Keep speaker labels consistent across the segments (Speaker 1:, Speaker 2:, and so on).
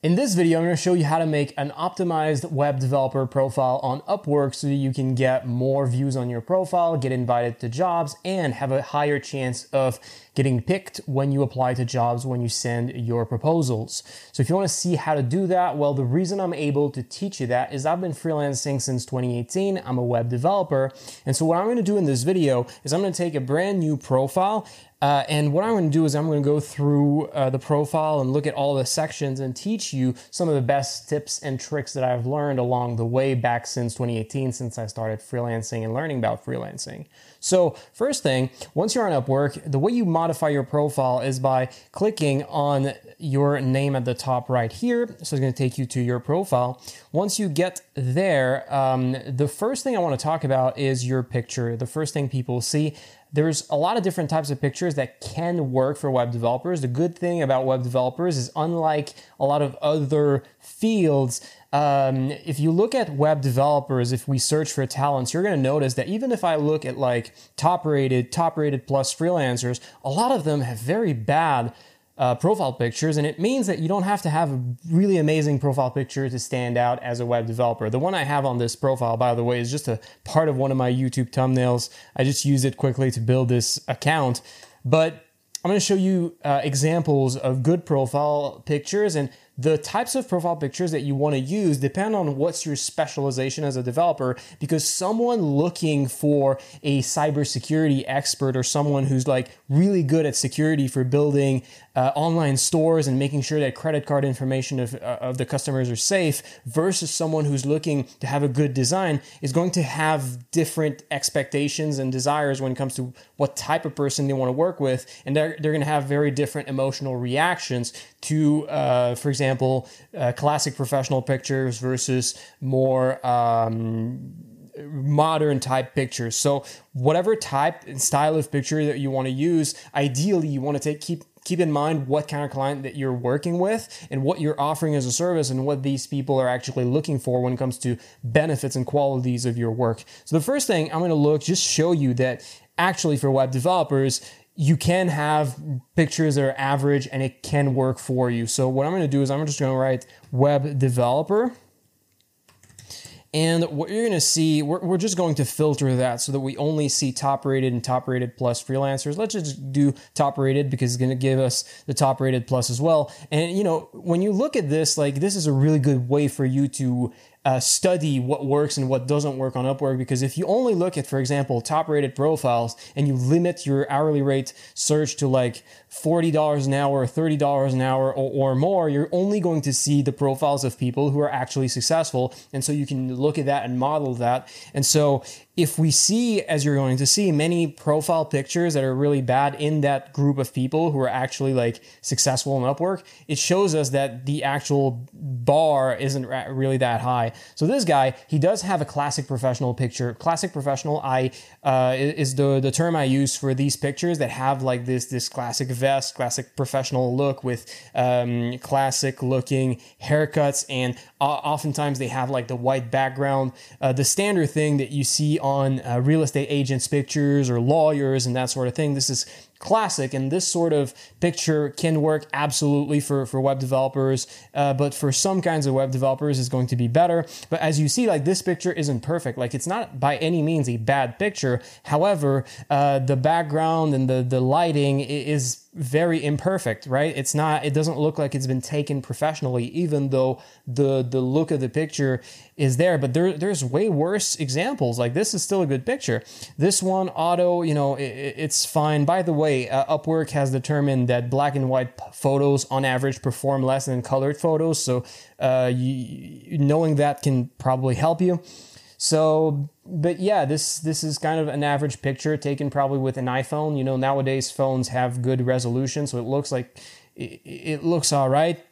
Speaker 1: In this video, I'm going to show you how to make an optimized web developer profile on Upwork so that you can get more views on your profile, get invited to jobs, and have a higher chance of getting picked when you apply to jobs, when you send your proposals. So if you want to see how to do that, well, the reason I'm able to teach you that is I've been freelancing since 2018. I'm a web developer. And so what I'm going to do in this video is I'm going to take a brand new profile and what I'm going to do is I'm going to go through the profile and look at all the sections and teach you some of the best tips and tricks that I've learned along the way back since 2018, since I started freelancing and learning about freelancing. So first thing, once you're on Upwork, the way you modify your profile is by clicking on your name at the top right here. So it's going to take you to your profile. Once you get there, the first thing I want to talk about is your picture. The first thing people see. There's a lot of different types of pictures that can work for web developers. The good thing about web developers is unlike a lot of other fields, if you look at web developers, if we search for talents, you're going to notice that even if I look at like top rated plus freelancers, a lot of them have very bad profile pictures, and it means that you don't have to have a really amazing profile picture to stand out as a web developer. The one I have on this profile, by the way, is just a part of one of my YouTube thumbnails. I just used it quickly to build this account, but I'm going to show you examples of good profile pictures, and the types of profile pictures that you want to use depend on what's your specialization as a developer, because someone looking for a cybersecurity expert or someone who's like really good at security for building online stores and making sure that credit card information of the customers are safe versus someone who's looking to have a good design is going to have different expectations and desires when it comes to what type of person they want to work with. And they're going to have very different emotional reactions to, for example, classic professional pictures versus more modern type pictures. So whatever type and style of picture that you want to use, ideally you want to keep in mind what kind of client that you're working with and what you're offering as a service and what these people are actually looking for when it comes to benefits and qualities of your work. So the first thing I'm going to just show you that actually for web developers, you can have pictures that are average and it can work for you. So what I'm going to do is I'm just going to write web developer. And what you're going to see, we're just going to filter that so that we only see top rated and top rated plus freelancers. Let's just do top rated because it's going to give us the top rated plus as well. And you know, when you look at this, like this is a really good way for you to study what works and what doesn't work on Upwork, because if you only look at, for example, top rated profiles and you limit your hourly rate search to like $40 an hour, $30 an hour or more, you're only going to see the profiles of people who are actually successful. And so you can look at that and model that. And so if we see, as you're going to see, many profile pictures that are really bad in that group of people who are actually like successful on Upwork, it shows us that the actual bar isn't really that high. So this guy, he does have a classic professional picture. Classic professional is the term I use for these pictures that have like this classic vest, classic professional look with classic looking haircuts, and oftentimes they have like the white background, the standard thing that you see on real estate agents' pictures or lawyers and that sort of thing. This is classic, and this sort of picture can work absolutely for web developers, but for some kinds of web developers is going to be better. But as you see, like this picture isn't perfect. Like it's not by any means a bad picture. However, the background and the lighting is very imperfect, right? It doesn't look like it's been taken professionally, even though the look of the picture is there. But there's way worse examples. Like this is still a good picture. This one, auto, you know, it's fine. By the way, Upwork has determined that black and white photos on average perform less than colored photos. So knowing that can probably help you. So, but yeah, this is kind of an average picture taken probably with an iPhone. You know, nowadays phones have good resolution, so it looks like it looks all right.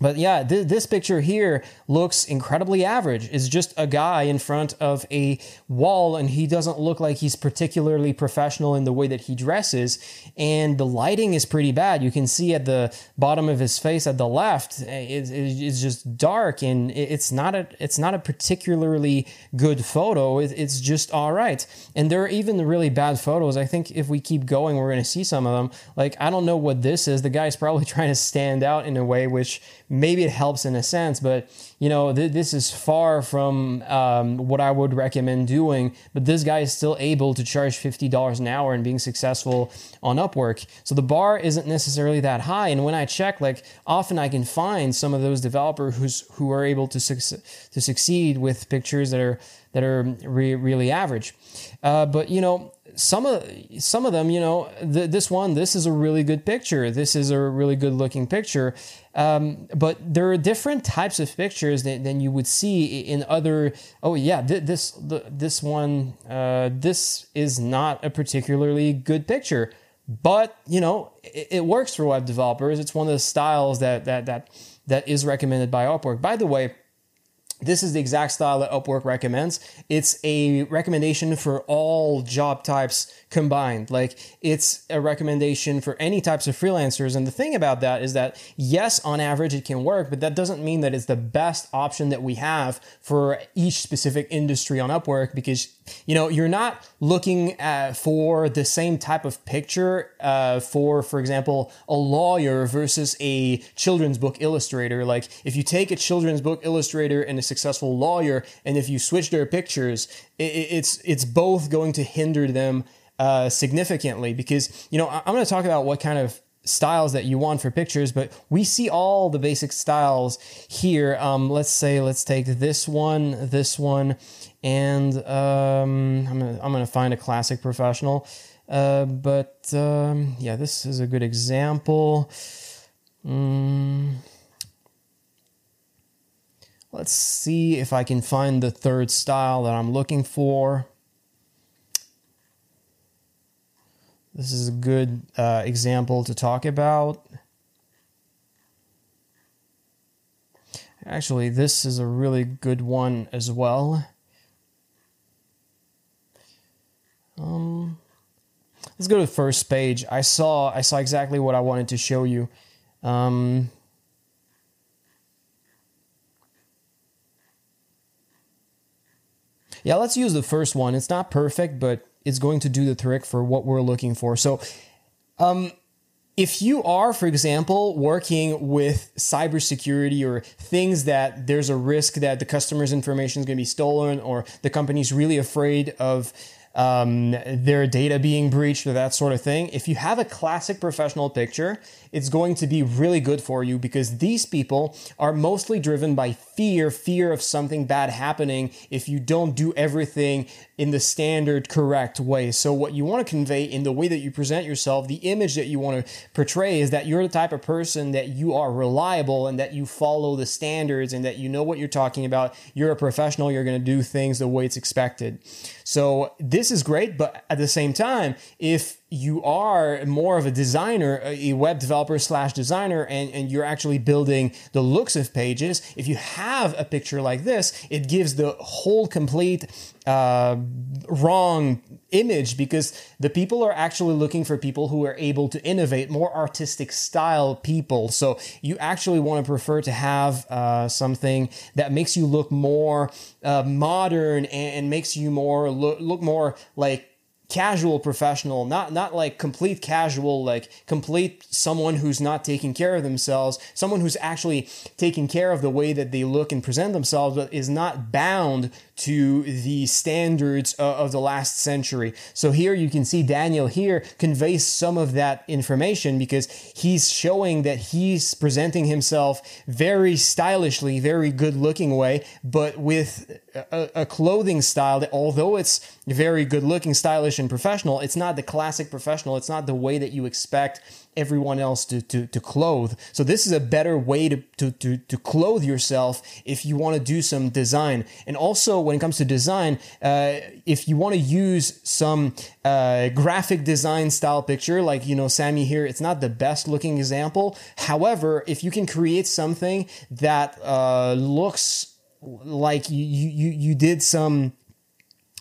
Speaker 1: But yeah, this picture here looks incredibly average. It's just a guy in front of a wall, and he doesn't look like he's particularly professional in the way that he dresses. And the lighting is pretty bad. You can see at the bottom of his face at the left, it's just dark, and it's not a particularly good photo. It's just all right. And there are even really bad photos. I think if we keep going, we're going to see some of them. Like, I don't know what this is. The guy's probably trying to stand out in a way which maybe it helps in a sense, but this is far from what I would recommend doing. But this guy is still able to charge $50 an hour and being successful on Upwork. So the bar isn't necessarily that high. And when I check, like, often I can find some of those developers who are able to succeed with pictures that are really average. But some of them, this is a really good picture. This is a really good looking picture. But there are different types of pictures than you would see in other. Oh yeah, this one, this is not a particularly good picture, but it works for web developers. It's one of the styles that is recommended by Upwork. By the way, this is the exact style that Upwork recommends. It's a recommendation for all job types combined. Like, it's a recommendation for any types of freelancers. And the thing about that is that, yes, on average it can work, but that doesn't mean that it's the best option that we have for each specific industry on Upwork, because you're not looking for the same type of picture for example, a lawyer versus a children's book illustrator. Like, if you take a children's book illustrator and a successful lawyer, and if you switch their pictures, it's both going to hinder them significantly, because I'm going to talk about what kind of styles that you want for pictures, but we see all the basic styles here. Let's take this one, and I'm gonna find a classic professional. Yeah, this is a good example. Let's see if I can find the third style that I'm looking for. This is a good example to talk about. Actually, this is a really good one as well. Let's go to the first page. I saw exactly what I wanted to show you. Yeah, let's use the first one. It's not perfect, but it's going to do the trick for what we're looking for. So, if you are, for example, working with cybersecurity or things that there's a risk that the customer's information is going to be stolen, or the company's really afraid of their data being breached or that sort of thing, if you have a classic professional picture, it's going to be really good for you, because these people are mostly driven by fear of something bad happening if you don't do everything in the standard correct way. So what you want to convey in the way that you present yourself, the image that you want to portray, is that you're the type of person that you are reliable and that you follow the standards and that you know what you're talking about. You're a professional. You're going to do things the way it's expected. So this is great, but at the same time, if you are more of a designer, a web developer / designer, and you're actually building the looks of pages, if you have a picture like this, it gives the whole complete wrong image, because the people are actually looking for people who are able to innovate, more artistic style people. So you actually want to prefer to have something that makes you look more modern and makes you more look more like casual professional, not like complete casual, like complete someone who's not taking care of themselves, someone who's actually taking care of the way that they look and present themselves, but is not bound to the standards of the last century. So here you can see Daniel here conveys some of that information, because he's showing that he's presenting himself very stylishly, very good looking way, but with a clothing style that, although it's very good looking, stylish, and professional, it's not the classic professional. It's not the way that you expect everyone else to clothe. So this is a better way to clothe yourself if you want to do some design. And also, when it comes to design, if you want to use some graphic design style picture, like, Sammy here, it's not the best looking example. However, if you can create something that looks like you did some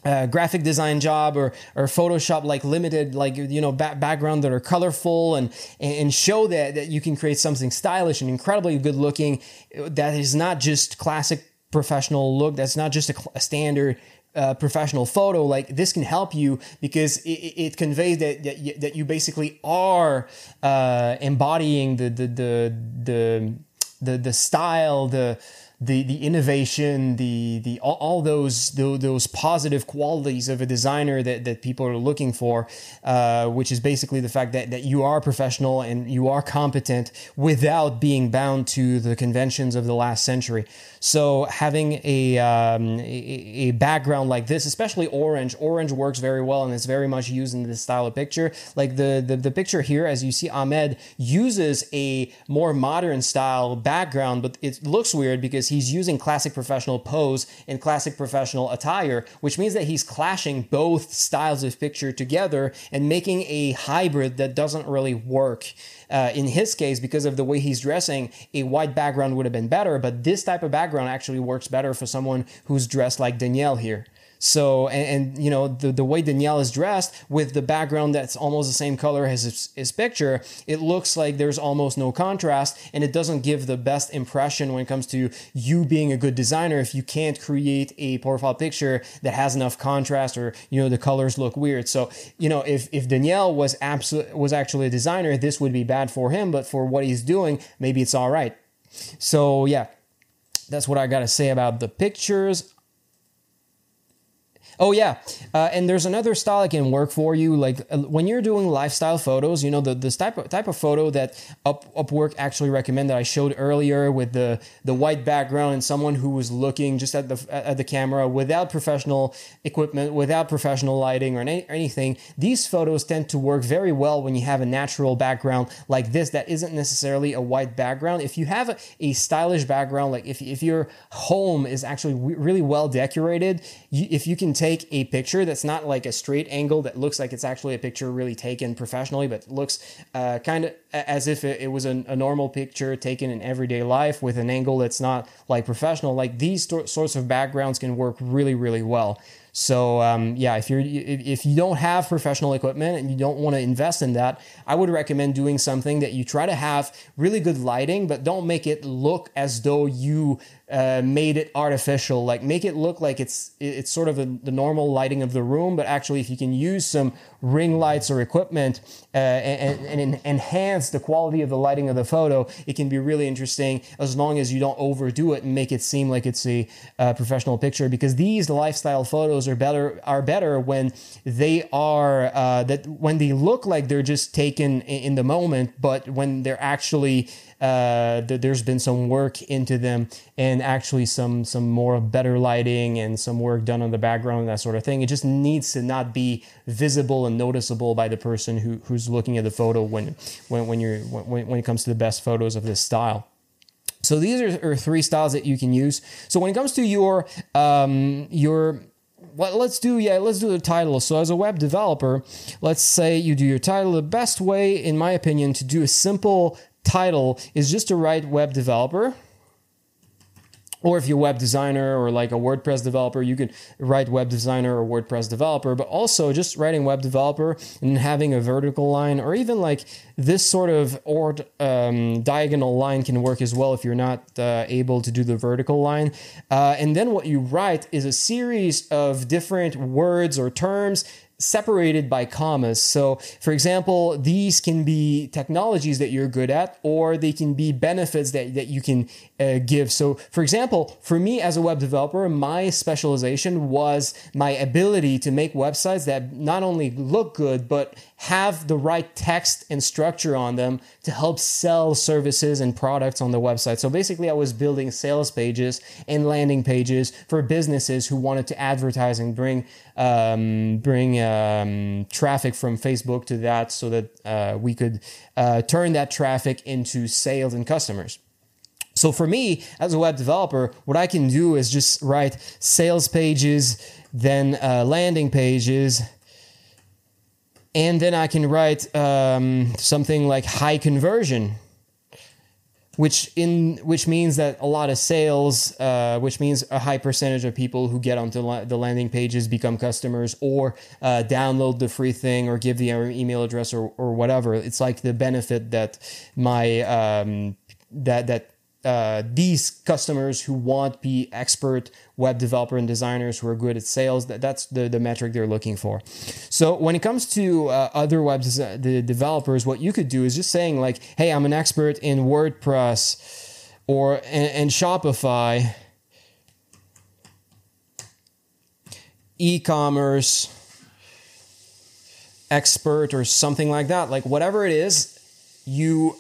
Speaker 1: graphic design job or Photoshop like limited, like, background that are colorful and show that you can create something stylish and incredibly good looking, that is not just classic professional look, that's not just a standard professional photo. Like, this can help you, because it conveys that you basically are embodying the the style, the innovation, the all those positive qualities of a designer that people are looking for, which is basically the fact that you are professional and you are competent without being bound to the conventions of the last century. So having a background like this, especially orange works very well, and it's very much used in this style of picture. Like the picture here, as you see, Ahmed uses a more modern style background, but it looks weird because he's using classic professional pose and classic professional attire, which means that he's clashing both styles of picture together and making a hybrid that doesn't really work. In his case, because of the way he's dressing, a white background would have been better, but this type of background actually works better for someone who's dressed like Danielle here. So, and you know, the way Danielle is dressed with the background that's almost the same color as his picture, it looks like there's almost no contrast, and it doesn't give the best impression when it comes to you being a good designer if you can't create a profile picture that has enough contrast, or, you know, the colors look weird. So, you know, if Danielle was actually a designer, this would be bad for him, but for what he's doing, maybe it's all right. So yeah, that's what I got to say about the pictures. Oh yeah, and there's another style that can work for you. Like when you're doing lifestyle photos, you know, this type of photo that Upwork actually recommend that I showed earlier with the white background and someone who was looking just at the camera without professional equipment, without professional lighting or anything. These photos tend to work very well when you have a natural background like this that isn't necessarily a white background. If you have a stylish background, like if your home is actually really well decorated, if you can take a picture that's not like a straight angle that looks like it's actually a picture really taken professionally, but looks kind of as if it was a normal picture taken in everyday life with an angle that's not like professional, like these sorts of backgrounds can work really, really well. So yeah, if you don't have professional equipment and you don't want to invest in that, I would recommend doing something that you try to have really good lighting, but don't make it look as though you made it artificial. Like make it look like it's sort of the normal lighting of the room, but actually if you can use some ring lights or equipment and enhance the quality of the lighting of the photo, it can be really interesting, as long as you don't overdo it and make it seem like it's a professional picture. Because these lifestyle photos are better when they are when they look like they're just taken in the moment, but when they're actually there's been some work into them, and actually some more better lighting and some work done on the background and that sort of thing. It just needs to not be visible and noticeable by the person who's looking at the photo when it comes to the best photos of this style. So these are three styles that you can use. So when it comes to your well, let's do the title. So as a web developer, let's say you do your title. The best way, in my opinion, to do a simple title is just to write web developer. Or if you're a web designer or like a WordPress developer, you could write web designer or WordPress developer, but also just writing web developer and having a vertical line, or even like this sort of diagonal line can work as well if you're not able to do the vertical line. And then what you write is a series of different words or terms separated by commas. So, for example, these can be technologies that you're good at, or they can be benefits that you can give. So, for example, for me as a web developer, my specialization was my ability to make websites that not only look good, but have the right text and structure on them to help sell services and products on the website. So basically, I was building sales pages and landing pages for businesses who wanted to advertise and bring traffic from Facebook to that, so that we could turn that traffic into sales and customers. So for me, as a web developer, what I can do is just write sales pages, then landing pages, and then I can write something like high conversion, which means that a lot of sales, which means a high percentage of people who get onto the landing pages become customers, or download the free thing, or give their email address, or whatever. It's like the benefit that these customers who want to be expert web developer and designers who are good at sales, that's the metric they're looking for. So when it comes to other the developers, what you could do is just saying like, hey, I'm an expert in WordPress, and Shopify, e-commerce expert or something like that. Like whatever it is, you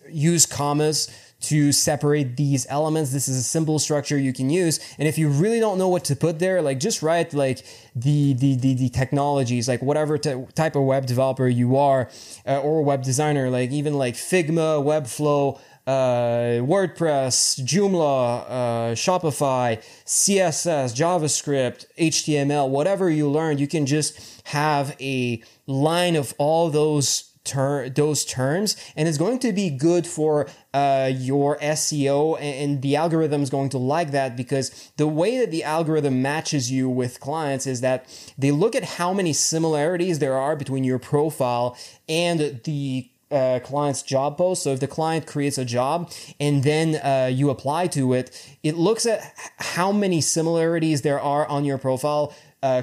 Speaker 1: use commas to separate these elements. This is a simple structure you can use. And if you really don't know what to put there, like just write like the technologies, like whatever type of web developer you are, or web designer, like even like Figma, Webflow, WordPress, Joomla, Shopify, CSS, JavaScript, HTML, whatever you learn, you can just have a line of all those terms, and it's going to be good for your SEO, and the algorithm is going to like that, because the way that the algorithm matches you with clients is that they look at how many similarities there are between your profile and the client's job post. So if the client creates a job and then you apply to it, it looks at how many similarities there are on your profile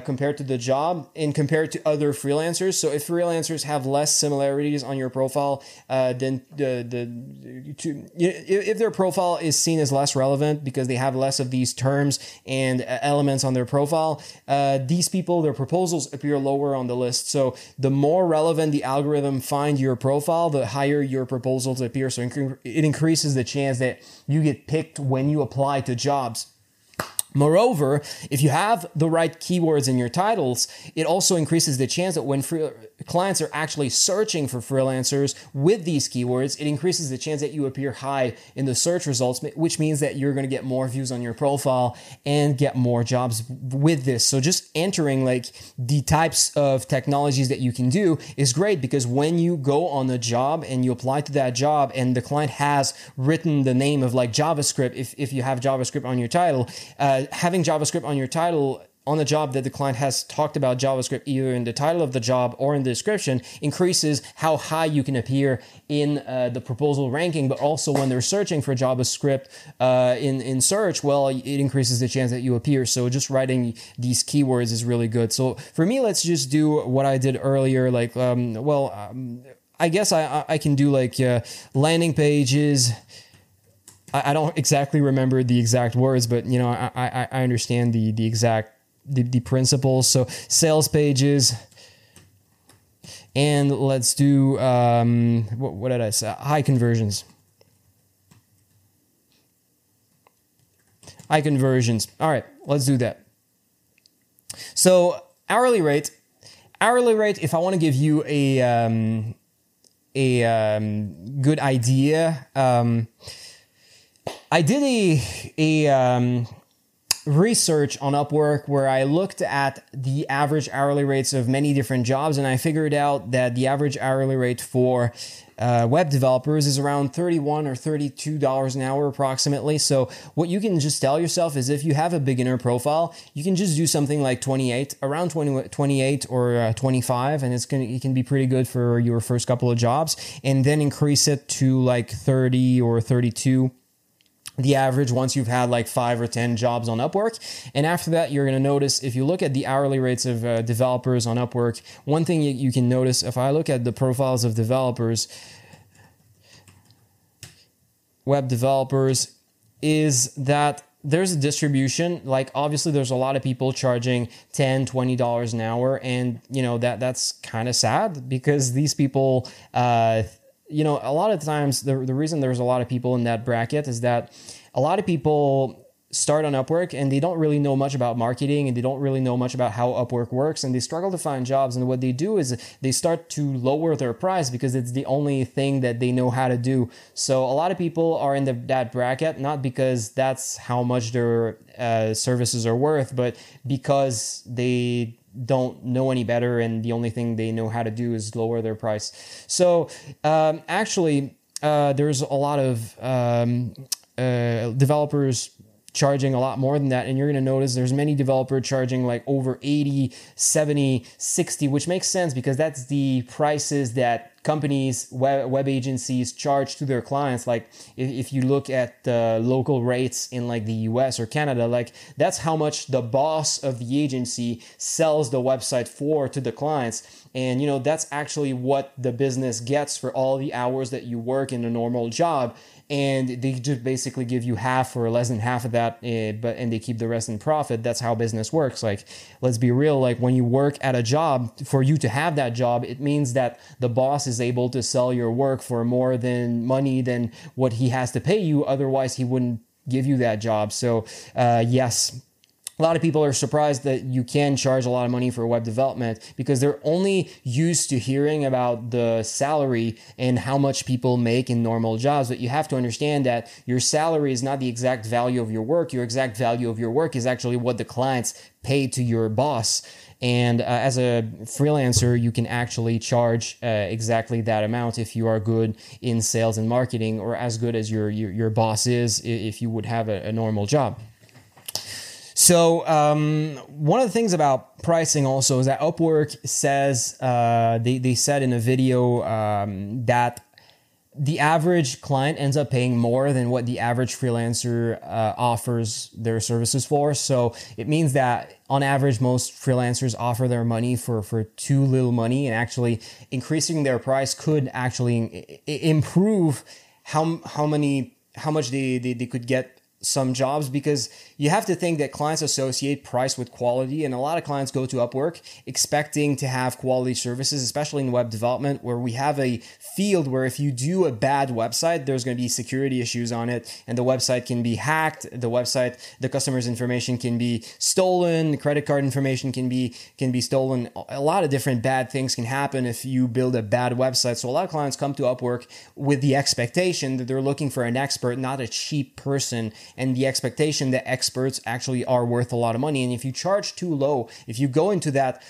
Speaker 1: compared to the job and compared to other freelancers. So if freelancers have less similarities on your profile, then if their profile is seen as less relevant because they have less of these terms and elements on their profile, these people, their proposals appear lower on the list. So the more relevant the algorithm find your profile, the higher your proposals appear. So it increases the chance that you get picked when you apply to jobs. Moreover, if you have the right keywords in your titles, it also increases the chance that when clients are actually searching for freelancers with these keywords, it increases the chance that you appear high in the search results, which means that you're going to get more views on your profile and get more jobs with this. So just entering like the types of technologies that you can do is great, because when you go on a job and you apply to that job and the client has written the name of like JavaScript, if you have JavaScript on your title, having JavaScript on your title on the job that the client has talked about JavaScript either in the title of the job or in the description increases how high you can appear in the proposal ranking. But also when they're searching for JavaScript in search, well, it increases the chance that you appear. So just writing these keywords is really good. So for me, let's just do what I did earlier. Like, I guess I can do like landing pages. I don't exactly remember the exact words, but you know, I understand the exact principles. So sales pages, and let's do what did I say? High conversions. High conversions. All right, let's do that. So hourly rate. If I want to give you a good idea. I did a research on Upwork where I looked at the average hourly rates of many different jobs, and I figured out that the average hourly rate for web developers is around $31 or $32 an hour approximately. So what you can just tell yourself is if you have a beginner profile, you can just do something like 28 or 25, and it can be pretty good for your first couple of jobs, and then increase it to like 30 or 32. The average once you've had like 5 or 10 jobs on Upwork. And after that, you're going to notice, if you look at the hourly rates of developers on Upwork, one thing you can notice, if I look at the profiles of developers, web developers, is that there's a distribution. Like obviously there's a lot of people charging $10, $20 an hour. And you know, that's kind of sad, because these people, you know, a lot of times the reason there's a lot of people in that bracket is that a lot of people start on Upwork and they don't really know much about marketing, and they don't really know much about how Upwork works, and they struggle to find jobs. And what they do is they start to lower their price because it's the only thing that they know how to do. So a lot of people are in that bracket, not because that's how much their services are worth, but because they don't know any better, and the only thing they know how to do is lower their price. So actually, there's a lot of developers charging a lot more than that, and you're going to notice there's many developers charging like over 80, 70, 60, which makes sense because that's the prices that companies, web agencies charge to their clients. Like if you look at the local rates in like the US or Canada, like that's how much the boss of the agency sells the website for to the clients. And you know, that's actually what the business gets for all the hours that you work in a normal job. and they just basically give you half or less than half of that, and they keep the rest in profit. That's how business works. Like, let's be real. Like, when you work at a job, for you to have that job, it means that the boss is able to sell your work for more than money than what he has to pay you. Otherwise, he wouldn't give you that job. So, yes. A lot of people are surprised that you can charge a lot of money for web development because they're only used to hearing about the salary and how much people make in normal jobs. But you have to understand that your salary is not the exact value of your work. Your exact value of your work is actually what the clients pay to your boss. And as a freelancer, you can actually charge exactly that amount if you are good in sales and marketing, or as good as your boss is if you would have a normal job. So one of the things about pricing also is that Upwork says, they said in a video that the average client ends up paying more than what the average freelancer offers their services for. So it means that on average, most freelancers offer their money for too little money, and actually increasing their price could actually improve how much they could get some jobs, because you have to think that clients associate price with quality, and a lot of clients go to Upwork expecting to have quality services, especially in web development, where we have a field where if you do a bad website, there's going to be security issues on it, and the website can be hacked, the customer's information can be stolen, the credit card information can be stolen. A lot of different bad things can happen if you build a bad website. So a lot of clients come to Upwork with the expectation that they're looking for an expert, not a cheap person, and the expectation that experts actually are worth a lot of money. And if you charge too low, if you go into that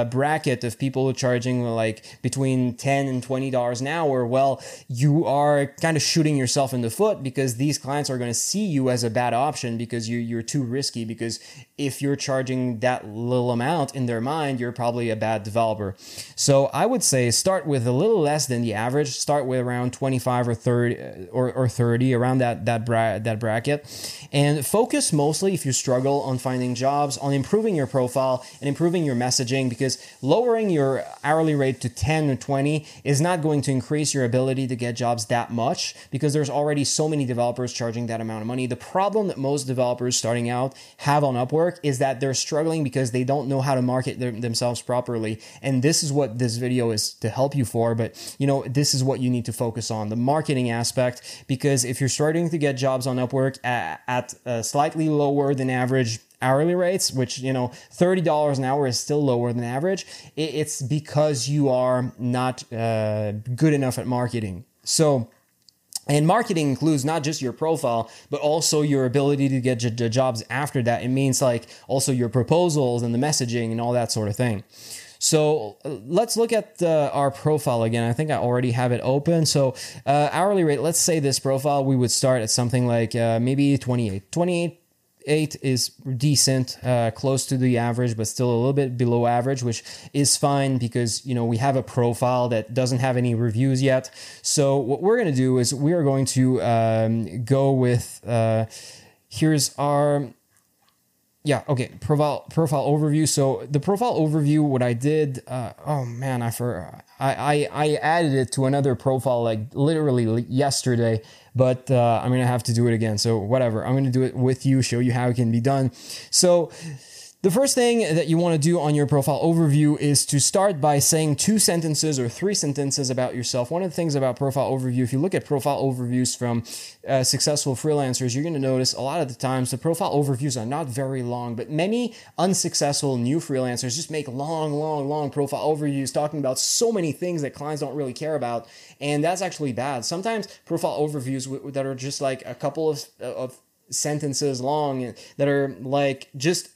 Speaker 1: bracket of people charging like between $10 and $20 an hour, well, you are kind of shooting yourself in the foot, because these clients are going to see you as a bad option because you're too risky. Because if you're charging that little amount, in their mind, you're probably a bad developer. So I would say start with a little less than the average. Start with around 25 or 30 or 30, around that bracket. And focus mostly, if you struggle, on finding jobs, on improving your profile and improving your messaging, because lowering your hourly rate to 10 or 20 is not going to increase your ability to get jobs that much, because there's already so many developers charging that amount of money. The problem that most developers starting out have on Upwork is that they're struggling because they don't know how to market themselves properly. And this is what this video is to help you for. But, this is what you need to focus on, the marketing aspect, because if you're starting to get jobs on Upwork at slightly lower than average hourly rates, which, $30 an hour is still lower than average, it's because you are not good enough at marketing. So, and marketing includes not just your profile, but also your ability to get jobs after that. It means like also your proposals and the messaging and all that sort of thing. So let's look at our profile again. I think I already have it open. So hourly rate, let's say this profile, we would start at something like maybe 28. 28 is decent, close to the average, but still a little bit below average, which is fine because, we have a profile that doesn't have any reviews yet. So what we're going to do is we are going to go with, here's our... Yeah, okay, profile overview. So the profile overview, what I did, I added it to another profile like literally yesterday, but I'm going to have to do it again. So whatever, I'm going to do it with you, show you how it can be done. So the first thing that you want to do on your profile overview is to start by saying 2 sentences or 3 sentences about yourself. One of the things about profile overview, if you look at profile overviews from successful freelancers, you're going to notice a lot of the times the profile overviews are not very long, but many unsuccessful new freelancers just make long profile overviews talking about so many things that clients don't really care about. And that's actually bad. Sometimes profile overviews that are just like a couple of sentences long that are like just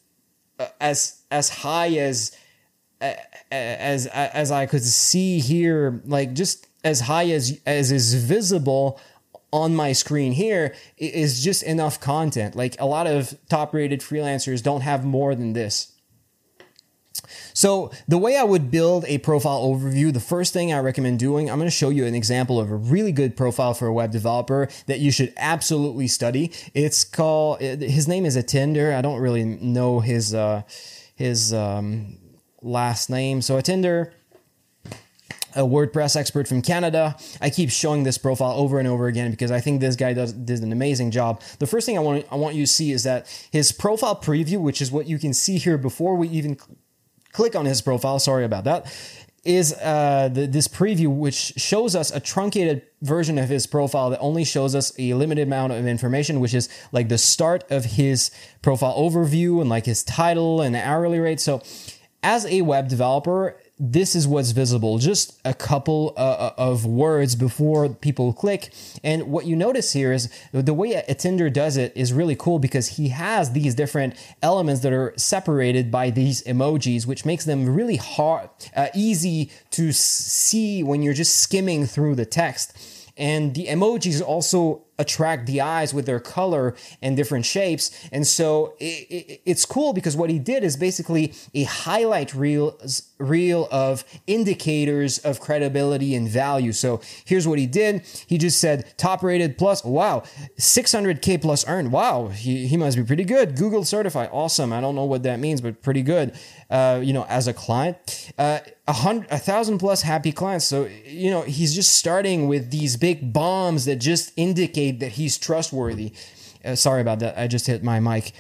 Speaker 1: as high as I could see here, like just as high as is visible on my screen here, is just enough content. Like a lot of top-rated freelancers don't have more than this. So the way I would build a profile overview, the first thing I recommend doing, I'm going to show you an example of a really good profile for a web developer that you should absolutely study. It's called, his name is Atinder. I don't really know his last name. So Atinder, a WordPress expert from Canada. I keep showing this profile over and over again because I think this guy did an amazing job. The first thing I want you to see is that his profile preview, which is what you can see here before we even click on his profile, sorry about that, is this preview which shows us a truncated version of his profile that only shows us a limited amount of information, which is like the start of his profile overview and like his title and hourly rate. So as a web developer, this is what's visible, just a couple of words before people click. And what you notice here is the way a Tinder does it is really cool because he has these different elements that are separated by these emojis, which makes them really easy to see when you're just skimming through the text. And the emojis also attract the eyes with their color and different shapes. And so it's cool because what he did is basically a highlight reel of indicators of credibility and value. So here's what he did. He just said top rated plus, wow, 600K plus earned. Wow, he must be pretty good. Google certified. Awesome. I don't know what that means, but pretty good. As a client, 1,000 plus happy clients. So, he's just starting with these big bombs that just indicate that he's trustworthy. Sorry about that. I just hit my mic.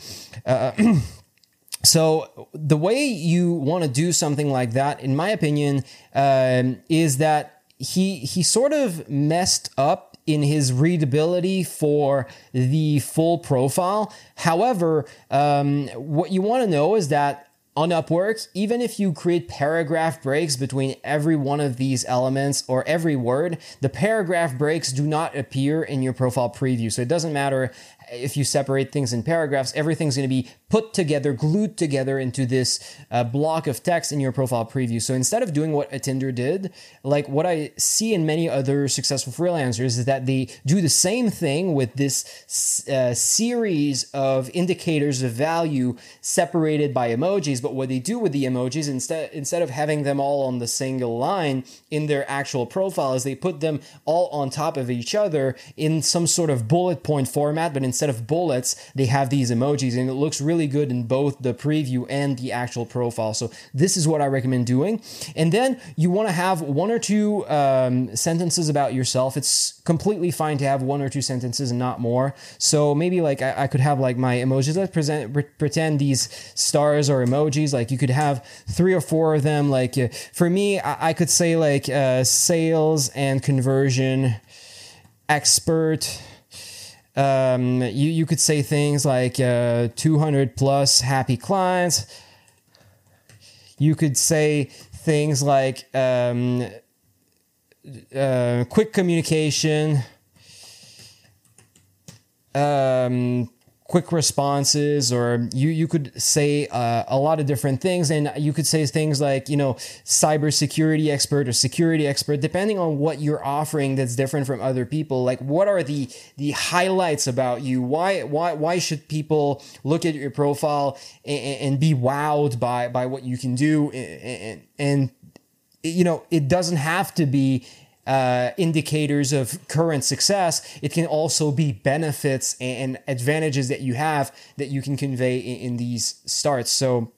Speaker 1: So the way you want to do something like that, in my opinion, is that he sort of messed up in his readability for the full profile. However, what you want to know is that on Upwork, even if you create paragraph breaks between every one of these elements or every word, the paragraph breaks do not appear in your profile preview. So it doesn't matter if you separate things in paragraphs, everything's going to be put together, glued together into this block of text in your profile preview. So instead of doing what a Tinder did, like what I see in many other successful freelancers is that they do the same thing with this series of indicators of value separated by emojis. But what they do with the emojis, instead of having them all on the single line in their actual profile, is they put them all on top of each other in some sort of bullet point format, but instead of bullets, they have these emojis, and it looks really good in both the preview and the actual profile. So this is what I recommend doing. And then you want to have one or two sentences about yourself. It's completely fine to have one or two sentences and not more. So maybe like I could have like my emojis. Let's pretend these stars are emojis. Like you could have 3 or 4 of them. Like for me, I could say like sales and conversion expert. You could say things like 200 plus happy clients. You could say things like quick communication, quick responses, or you could say a lot of different things, and you could say things like, cybersecurity expert or security expert, depending on what you're offering that's different from other people. Like, what are the highlights about you? Why should people look at your profile and be wowed by what you can do? And it doesn't have to be indicators of current success. It can also be benefits and advantages that you have that you can convey in these starts. So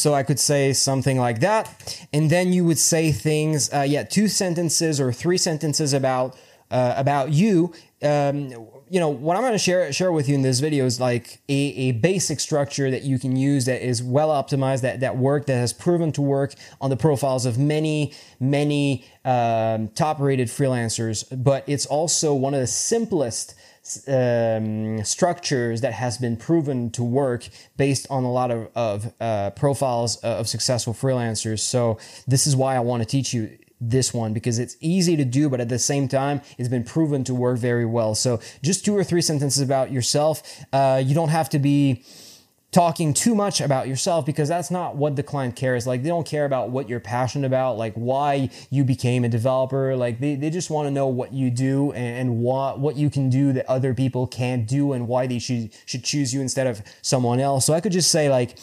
Speaker 1: I could say something like that, and then you would say things, 2 sentences or 3 sentences about you. What I'm going to share with you in this video is like a basic structure that you can use that is well optimized, that has proven to work on the profiles of many top rated freelancers. But it's also one of the simplest structures that has been proven to work based on a lot of profiles of successful freelancers. So this is why I want to teach you this one, because it's easy to do, but at the same time, it's been proven to work very well. So just 2 or 3 sentences about yourself. You don't have to be talking too much about yourself, because that's not what the client cares. Like, they don't care about what you're passionate about, like why you became a developer. Like they just want to know what you do and what you can do that other people can't do, and why they should choose you instead of someone else. So I could just say like,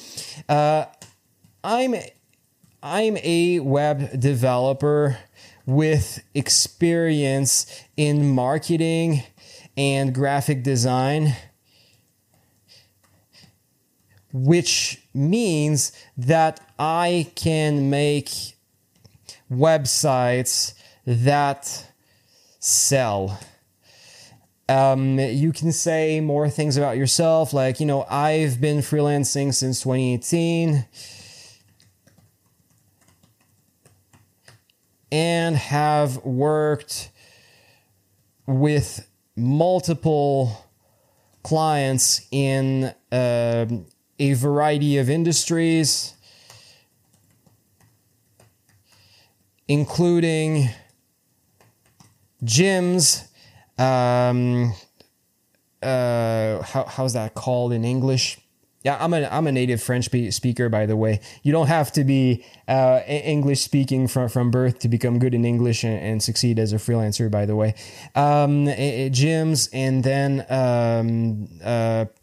Speaker 1: I'm a web developer with experience in marketing and graphic design, which means that I can make websites that sell. You can say more things about yourself, like, I've been freelancing since 2018 and have worked with multiple clients in a variety of industries, including gyms. How's that called in English? Yeah, I'm a native French speaker, by the way. You don't have to be English speaking from birth to become good in English and succeed as a freelancer, by the way. Gyms, and then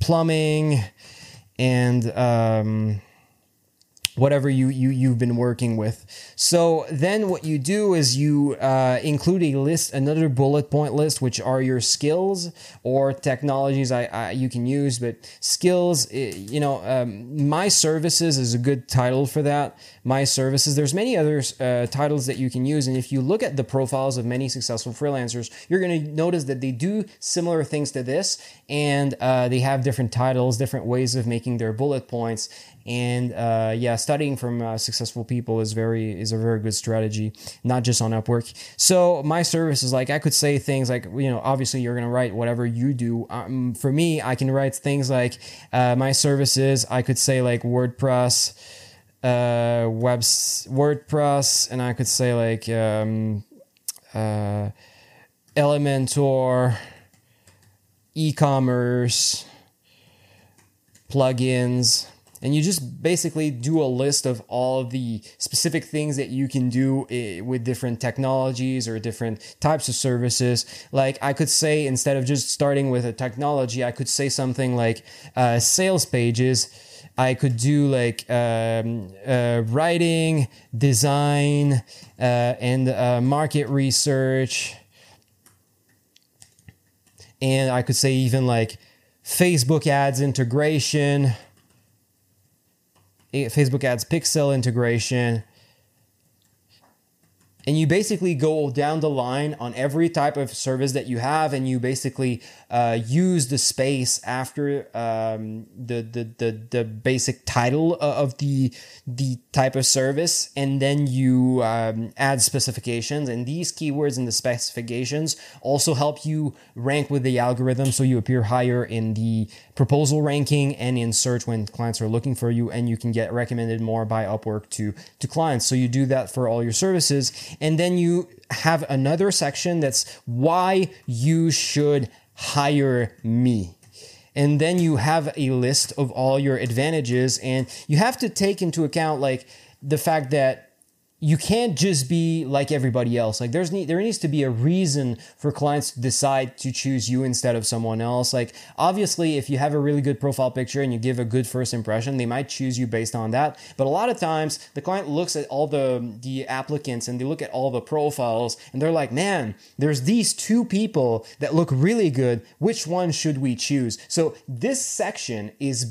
Speaker 1: plumbing, and whatever you've been working with. So then what you do is you include a list, another bullet point list, which are your skills or technologies you can use. But skills, my services is a good title for that. My services. There's many other titles that you can use. And if you look at the profiles of many successful freelancers, you're going to notice that they do similar things to this. And they have different titles, different ways of making their bullet points. And studying from successful people is a very good strategy, not just on Upwork. So my service is like, I could say things like, obviously you're going to write whatever you do. For me, I can write things like my services. I could say like WordPress, WordPress, and I could say like Elementor, e-commerce, plugins. And you just basically do a list of all of the specific things that you can do with different technologies or different types of services. Like I could say, instead of just starting with a technology, I could say something like sales pages. I could do like writing, design, and market research. And I could say even like Facebook ads integration, Facebook ads pixel integration. And you basically go down the line on every type of service that you have, and you basically use the space after the basic title of the type of service, and then you add specifications. And these keywords in the specifications also help you rank with the algorithm, so you appear higher in the proposal ranking and in search when clients are looking for you, and you can get recommended more by Upwork to clients. So you do that for all your services. And then you have another section that's why you should hire me. And then you have a list of all your advantages, and you have to take into account like the fact that you can't just be like everybody else. Like there needs to be a reason for clients to decide to choose you instead of someone else. Like obviously, if you have a really good profile picture and you give a good first impression, they might choose you based on that. But a lot of times the client looks at all the applicants and they look at all the profiles and they're like, man, there's these two people that look really good. Which one should we choose? So this section is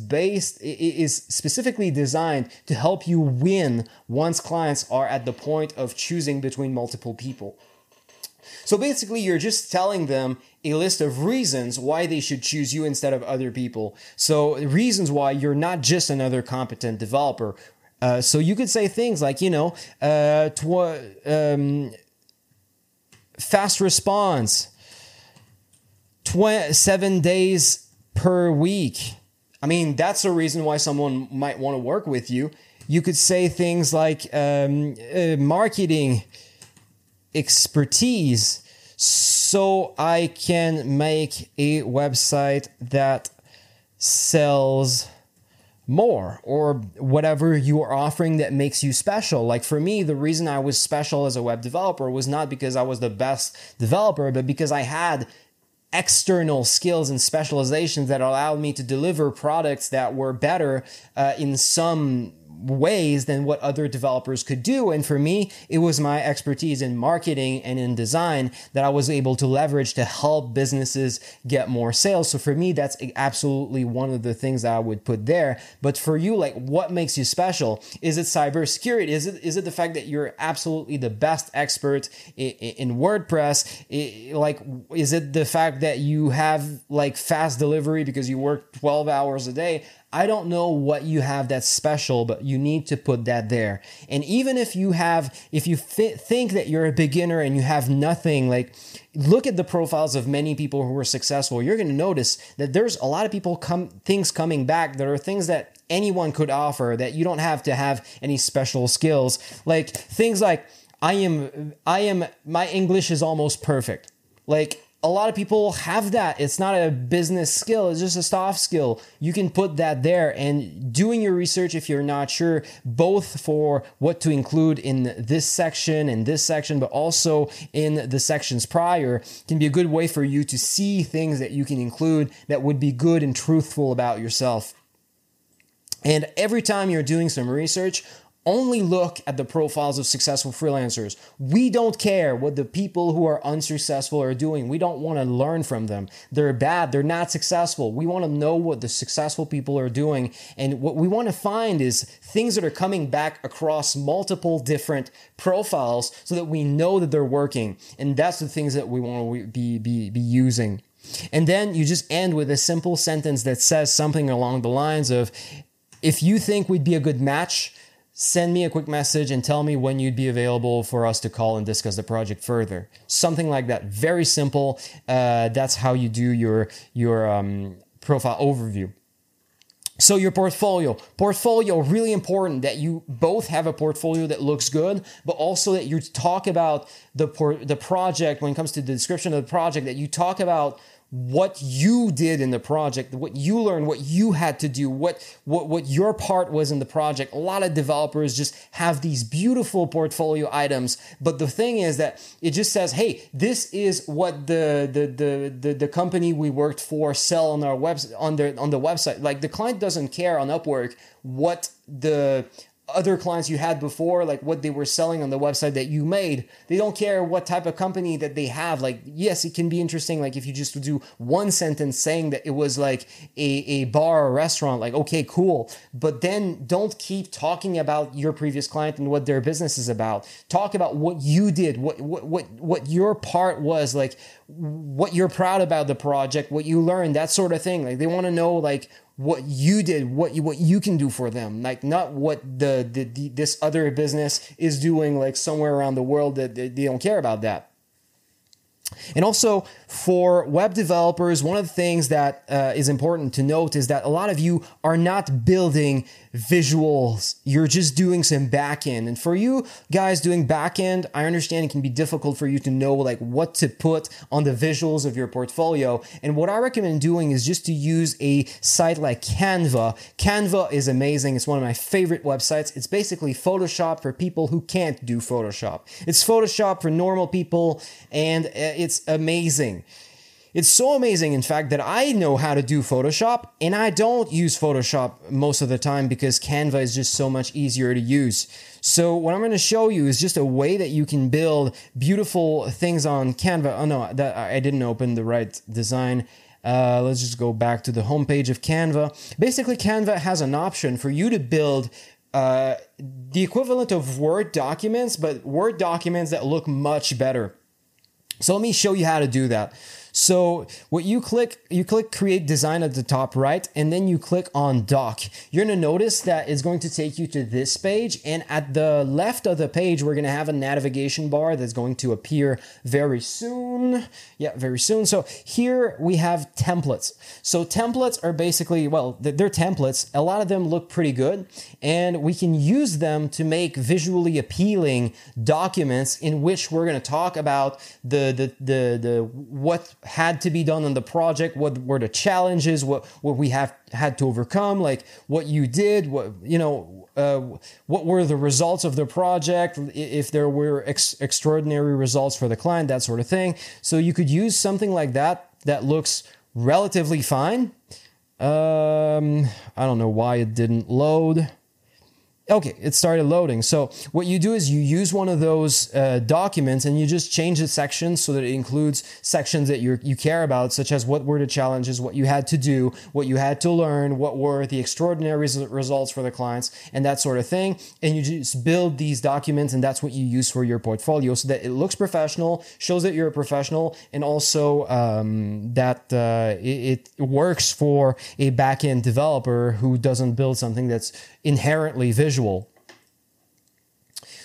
Speaker 1: specifically designed to help you win once clients are at the point of choosing between multiple people. So basically, you're just telling them a list of reasons why they should choose you instead of other people. So reasons why you're not just another competent developer. So you could say things like, fast response, 7 days per week. I mean, that's a reason why someone might want to work with you. You could say things like marketing expertise, so I can make a website that sells more, or whatever you are offering that makes you special. Like for me, the reason I was special as a web developer was not because I was the best developer, but because I had external skills and specializations that allowed me to deliver products that were better in some ways than what other developers could do. And for me, it was my expertise in marketing and in design that I was able to leverage to help businesses get more sales. So for me, that's absolutely one of the things that I would put there. But for you, like, what makes you special? Is it cybersecurity? Is it the fact that you're absolutely the best expert in WordPress? Is it the fact that you have like fast delivery because you work 12 hours a day? I don't know what you have that's special, but you need to put that there. And even if you think that you're a beginner and you have nothing, like, look at the profiles of many people who are successful. You're going to notice that there's a lot of things coming back that are things that anyone could offer, that you don't have to have any special skills. Like things like, my English is almost perfect. Like, a lot of people have that. It's not a business skill. It's just a soft skill. You can put that there, and doing your research if you're not sure, both for what to include in this section and this section, but also in the sections prior, can be a good way for you to see things that you can include that would be good and truthful about yourself. And every time you're doing some research, only look at the profiles of successful freelancers. We don't care what the people who are unsuccessful are doing. We don't want to learn from them. They're bad. They're not successful. We want to know what the successful people are doing. And what we want to find is things that are coming back across multiple different profiles so that we know that they're working. And that's the things that we want to be using. And then you just end with a simple sentence that says something along the lines of, if you think we'd be a good match, send me a quick message and tell me when you'd be available for us to call and discuss the project further. Something like that. Very simple. That's how you do your profile overview. So your portfolio, really important that you both have a portfolio that looks good, but also that you talk about the project. When it comes to the description of the project, that you talk about what you did in the project, what you learned, what you had to do, what your part was in the project. A lot of developers just have these beautiful portfolio items, but the thing is that it just says, hey, this is what the company we worked for sell on our on the website. Like, the client doesn't care on Upwork what the other clients you had before, like what they were selling on the website that you made. They don't care what type of company that they have. Like, yes, it can be interesting. Like, if you just do one sentence saying that it was like a bar or restaurant, like, okay, cool. But then don't keep talking about your previous client and what their business is about. Talk about what you did, what your part was, like what you're proud about the project, what you learned, that sort of thing. Like, they want to know, like, what you did, what you can do for them, like not what this other business is doing, like somewhere around the world, that they don't care about that. And also for web developers, one of the things that is important to note is that a lot of you are not building visuals. You're just doing some backend. And for you guys doing backend, I understand it can be difficult for you to know like what to put on the visuals of your portfolio. And what I recommend doing is just to use a site like Canva. Canva is amazing. It's one of my favorite websites. It's basically Photoshop for people who can't do Photoshop. It's Photoshop for normal people, and it's amazing. It's so amazing, in fact, that I know how to do Photoshop, and I don't use Photoshop most of the time because Canva is just so much easier to use. So what I'm going to show you is just a way that you can build beautiful things on Canva. Oh no, that I didn't open the right design. Let's just go back to the homepage of Canva. Basically, Canva has an option for you to build the equivalent of Word documents, but Word documents that look much better. So let me show you how to do that. So what you click create design at the top right, and then you click on doc. You're going to notice that it's going to take you to this page, and at the left of the page, we're going to have a navigation bar that's going to appear very soon. Yeah, very soon. So here we have templates. So templates are basically, well, they're templates. A lot of them look pretty good, and we can use them to make visually appealing documents in which we're going to talk about the what had to be done on the project, what were the challenges, what we have had to overcome, like what you did, what were the results of the project, if there were extraordinary results for the client, that sort of thing. So you could use something like that looks relatively fine. I don't know why it didn't load. Okay, it started loading. So what you do is you use one of those documents and you just change the sections so that it includes sections that you care about, such as what were the challenges, what you had to do, what you had to learn, what were the extraordinary results for the clients, and that sort of thing. And you just build these documents, and that's what you use for your portfolio so that it looks professional, shows that you're a professional, and also that it works for a backend developer who doesn't build something that's inherently visual.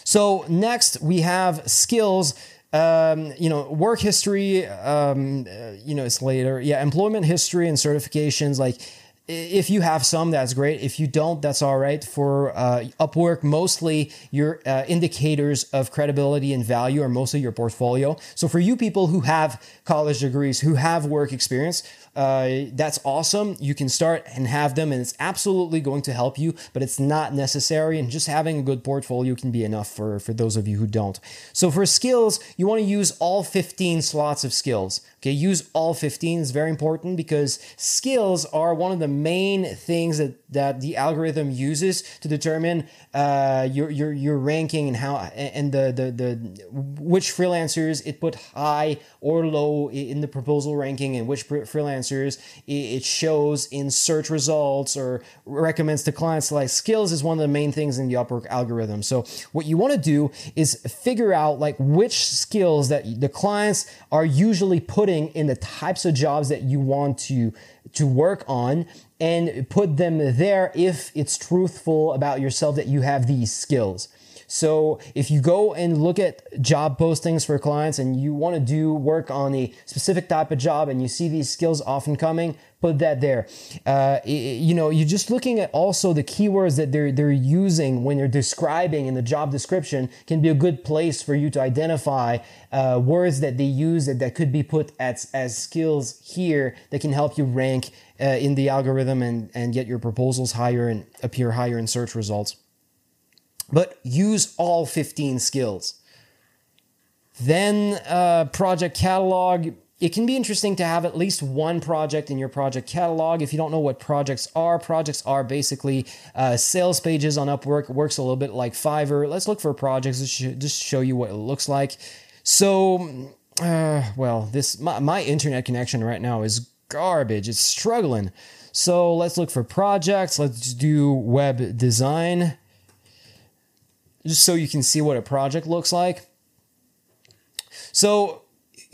Speaker 1: So next we have skills, work history, it's later. Yeah, employment history and certifications. Like if you have some, that's great. If you don't, that's all right. For Upwork, mostly your indicators of credibility and value are mostly your portfolio. So for you people who have college degrees, who have work experience, that's awesome. You can start and have them, and it's absolutely going to help you, but it's not necessary. And just having a good portfolio can be enough for those of you who don't. So for skills, you want to use all 15 slots of skills. Okay, use all 15 is very important because skills are one of the main things that the algorithm uses to determine your ranking and how and the which freelancers it put high or low in the proposal ranking, and which freelancers it shows in search results or recommends to clients. Like skills is one of the main things in the Upwork algorithm. So what you want to do is figure out like which skills that the clients are usually putting in the types of jobs that you want to work on, and put them there if it's truthful about yourself that you have these skills. So if you go and look at job postings for clients and you want to do work on a specific type of job and you see these skills often coming, put that there. You're just looking at also the keywords that they're using when they're describing in the job description can be a good place for you to identify words that they use that could be put as skills here that can help you rank in the algorithm and get your proposals higher and appear higher in search results. But use all 15 skills. Then project catalog. It can be interesting to have at least one project in your project catalog. If you don't know what projects are basically sales pages on Upwork. It works a little bit like Fiverr. Let's look for projects just show you what it looks like. So, my internet connection right now is garbage. It's struggling. So let's look for projects. Let's do web design, just so you can see what a project looks like. So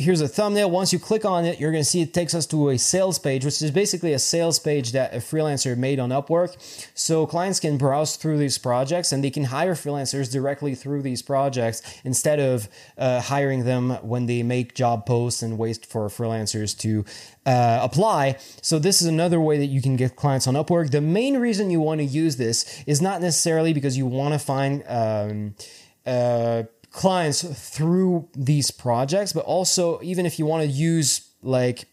Speaker 1: here's a thumbnail. Once you click on it, you're going to see it takes us to a sales page, which is basically a sales page that a freelancer made on Upwork. So clients can browse through these projects and they can hire freelancers directly through these projects instead of hiring them when they make job posts and wait for freelancers to apply. So this is another way that you can get clients on Upwork. The main reason you want to use this is not necessarily because you want to find clients through these projects, but also even if you want to use like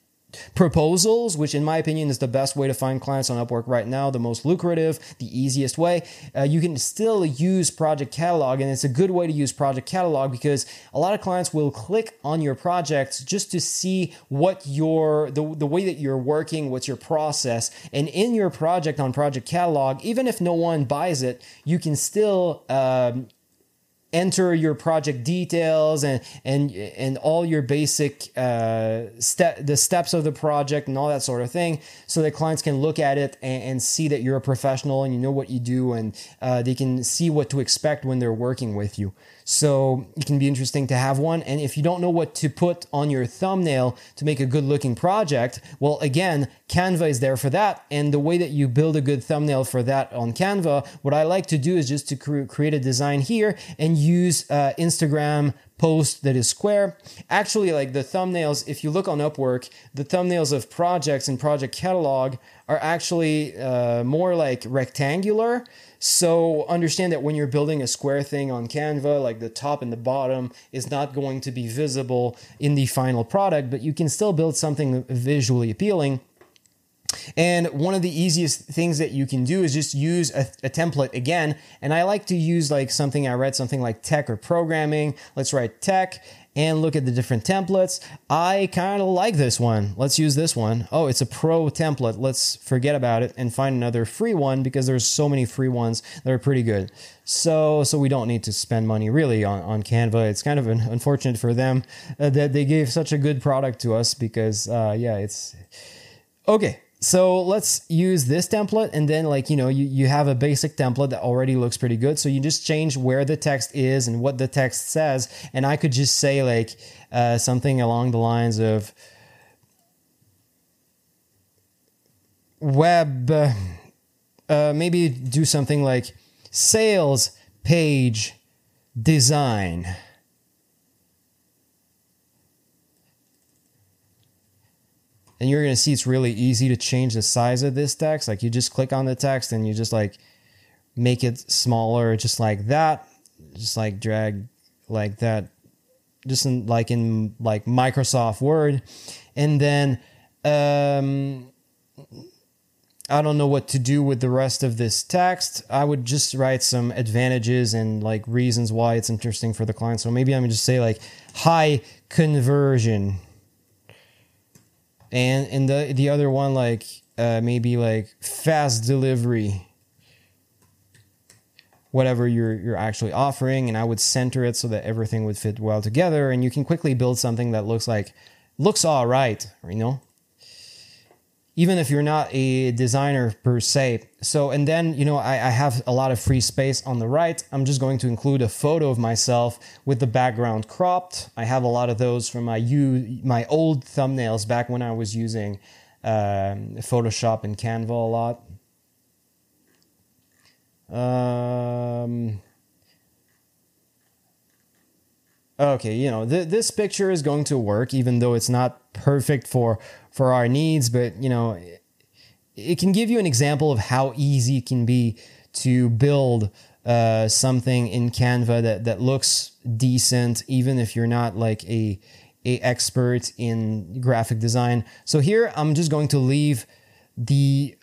Speaker 1: proposals, which in my opinion is the best way to find clients on Upwork right now, the most lucrative, the easiest way, you can still use project catalog. And it's a good way to use project catalog because a lot of clients will click on your projects just to see what the way that you're working, what's your process. And in your project on project catalog, even if no one buys it, you can still enter your project details and all your basic the steps of the project and all that sort of thing, so that clients can look at it and see that you're a professional and you know what you do, and they can see what to expect when they're working with you. So it can be interesting to have one. And if you don't know what to put on your thumbnail to make a good looking project, well, again, Canva is there for that. And the way that you build a good thumbnail for that on Canva, what I like to do is just to create a design here and use Instagram post that is square. Actually, like the thumbnails, if you look on Upwork, the thumbnails of projects and project catalog are actually more like rectangular. So understand that when you're building a square thing on Canva, like the top and the bottom is not going to be visible in the final product, but you can still build something visually appealing. And one of the easiest things that you can do is just use a template again. And I like to use like something, I read something like tech or programming. Let's write tech and look at the different templates. I kind of like this one. Let's use this one. Oh, it's a pro template. Let's forget about it and find another free one, because there's so many free ones that are pretty good. So we don't need to spend money really on Canva. It's kind of unfortunate for them that they gave such a good product to us, because it's okay. So let's use this template, and then you have a basic template that already looks pretty good. So you just change where the text is and what the text says. And I could just say something along the lines of web, maybe do something like sales page design. And you're going to see it's really easy to change the size of this text. Like, you just click on the text and you just make it smaller, just like that. Just drag like that, just in Microsoft Word. And then I don't know what to do with the rest of this text. I would just write some advantages and reasons why it's interesting for the client. So maybe I'm going to just say high conversion. And the other one, maybe fast delivery, whatever you're actually offering. And I would center it so that everything would fit well together. And you can quickly build something that looks all right, even if you're not a designer per se. So, and then, I have a lot of free space on the right. I'm just going to include a photo of myself with the background cropped. I have a lot of those from my old thumbnails back when I was using Photoshop and Canva a lot. Okay, this picture is going to work, even though it's not perfect for our needs, but it can give you an example of how easy it can be to build something in Canva that looks decent, even if you're not a expert in graphic design. So here I'm just going to leave the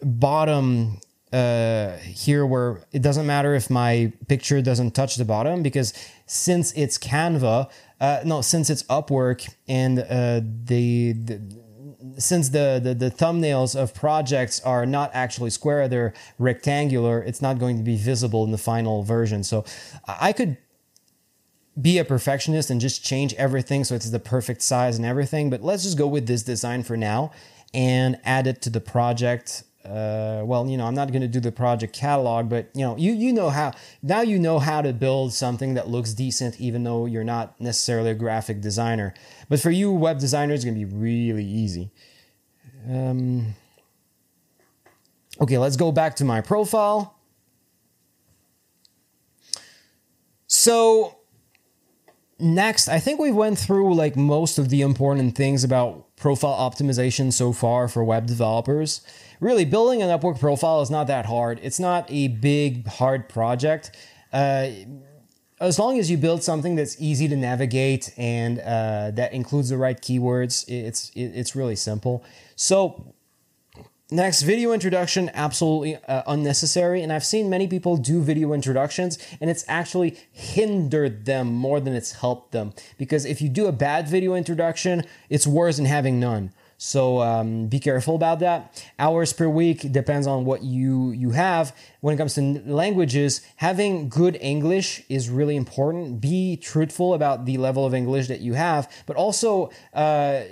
Speaker 1: bottom here, where it doesn't matter if my picture doesn't touch the bottom, because since it's Canva, since it's Upwork, and since the thumbnails of projects are not actually square, they're rectangular, it's not going to be visible in the final version. So I could be a perfectionist and just change everything so it's the perfect size and everything, but let's just go with this design for now and add it to the project. I'm not going to do the project catalog, but you know how to build something that looks decent, even though you're not necessarily a graphic designer. But for you web designers, it's going to be really easy. Okay, let's go back to my profile. So next, I think we went through most of the important things about profile optimization so far for web developers. Really, building an Upwork profile is not that hard. It's not a big, hard project. As long as you build something that's easy to navigate and that includes the right keywords, it's really simple. So next, video introduction, absolutely unnecessary. And I've seen many people do video introductions, and it's actually hindered them more than it's helped them. Because if you do a bad video introduction, it's worse than having none. So be careful about that. Hours per week depends on what you have. When it comes to languages, having good English is really important. Be truthful about the level of English that you have, but also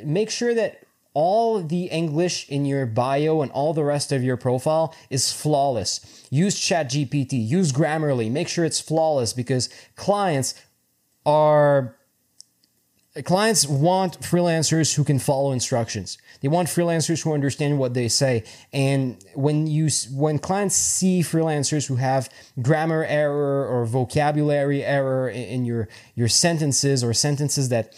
Speaker 1: make sure that all the English in your bio and all the rest of your profile is flawless. Use ChatGPT, use Grammarly, make sure it's flawless, because clients want freelancers who can follow instructions. They want freelancers who understand what they say. And when clients see freelancers who have grammar error or vocabulary error in your sentences, or sentences that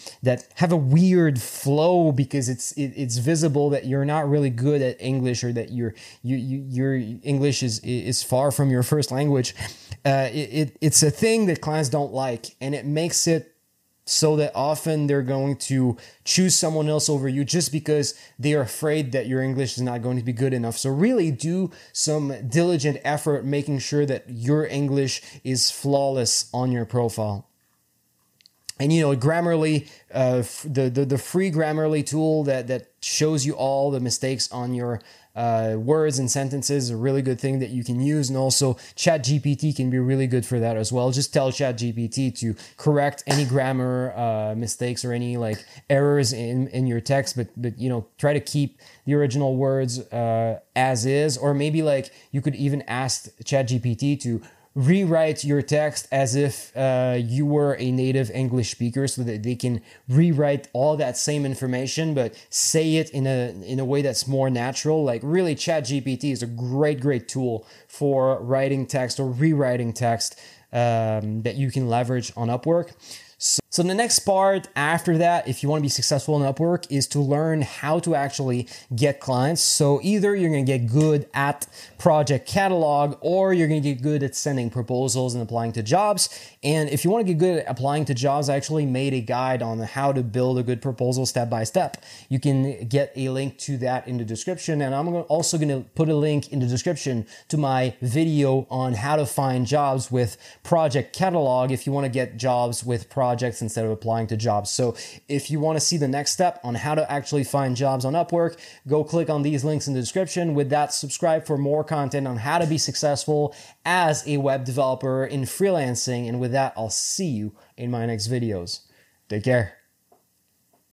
Speaker 1: have a weird flow because it's visible that you're not really good at English, or that your English is far from your first language, it's a thing that clients don't like, and it makes it so that often they're going to choose someone else over you just because they are afraid that your English is not going to be good enough. So really do some diligent effort making sure that your English is flawless on your profile. And Grammarly, the free Grammarly tool that shows you all the mistakes on your words and sentences is a really good thing that you can use. And also ChatGPT can be really good for that as well. Just tell ChatGPT to correct any grammar mistakes or any like errors in your text, but try to keep the original words as is. Or maybe like you could even ask ChatGPT to rewrite your text as if you were a native English speaker, so that they can rewrite all that same information but say it in a way that's more natural. Like really, ChatGPT is a great tool for writing text or rewriting text that you can leverage on Upwork. So the next part after that, if you want to be successful on Upwork, is to learn how to actually get clients. So either you're going to get good at project catalog, or you're going to get good at sending proposals and applying to jobs. And if you want to get good at applying to jobs, I actually made a guide on how to build a good proposal step by step. You can get a link to that in the description. And I'm also going to put a link in the description to my video on how to find jobs with project catalog if you want to get jobs with projects instead of applying to jobs. So if you want to see the next step on how to actually find jobs on Upwork, go click on these links in the description. With that, subscribe for more content on how to be successful as a web developer in freelancing. And with that, I'll see you in my next videos. Take care.